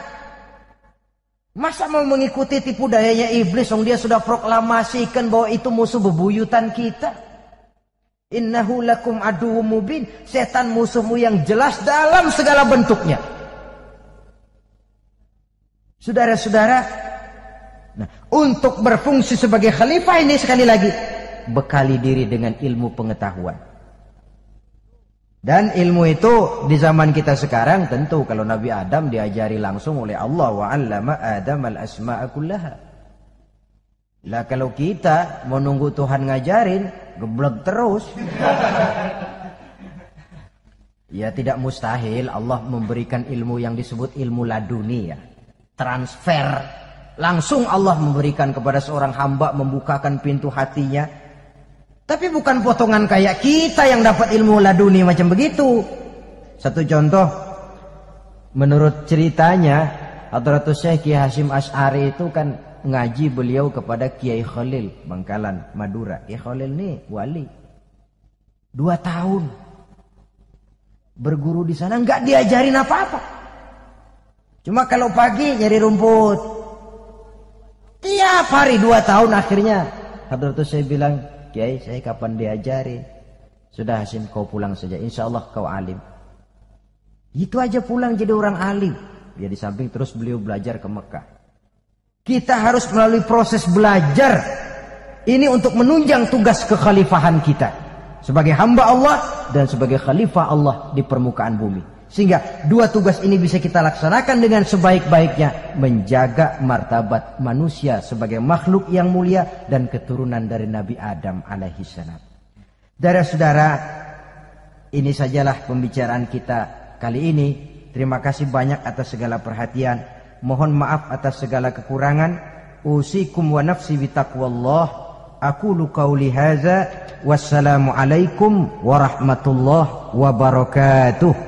Masa mau mengikuti tipu dayanya iblis, yang dia sudah proklamasikan bahwa itu musuh bebuyutan kita? Innahu lakum aduwwum mubin. Setan musuhmu yang jelas dalam segala bentuknya. Saudara-saudara, nah, untuk berfungsi sebagai khalifah ini sekali lagi bekali diri dengan ilmu pengetahuan. Dan ilmu itu di zaman kita sekarang tentu kalau Nabi Adam diajari langsung oleh Allah, wa 'allama Adam al-asma'a kullaha. Lah kalau kita mau nunggu Tuhan ngajarin, geblek terus. Ya tidak mustahil Allah memberikan ilmu yang disebut ilmu laduni ya. Transfer. Langsung Allah memberikan kepada seorang hamba, membukakan pintu hatinya. Tapi bukan potongan kayak kita yang dapat ilmu laduni macam begitu. Satu contoh, menurut ceritanya Hadratus Syekh Kiai Hasyim Asy'ari itu kan ngaji beliau kepada Kiai Khalil Bangkalan Madura. Kiai Khalil ini wali 2 tahun berguru di sana, nggak diajarin apa-apa. Cuma kalau pagi nyari rumput. Tiap hari 2 tahun akhirnya Hadratus Syekh bilang, Kiai saya kapan diajari? Sudah Hasyim kau pulang saja, insya Allah kau alim. Itu aja pulang jadi orang alim. Ya di samping terus beliau belajar ke Mekah. Kita harus melalui proses belajar ini untuk menunjang tugas kekhalifahan kita sebagai hamba Allah dan sebagai khalifah Allah di permukaan bumi. Sehingga 2 tugas ini bisa kita laksanakan dengan sebaik-baiknya, menjaga martabat manusia sebagai makhluk yang mulia dan keturunan dari Nabi Adam alaihissalam. Saudara-saudara, ini sajalah pembicaraan kita kali ini. Terima kasih banyak atas segala perhatian. Mohon maaf atas segala kekurangan. Usikum wa nafsi bitaqwallah. Aqulu qauli hadza. Wassalamu alaikum warahmatullahi wabarakatuh.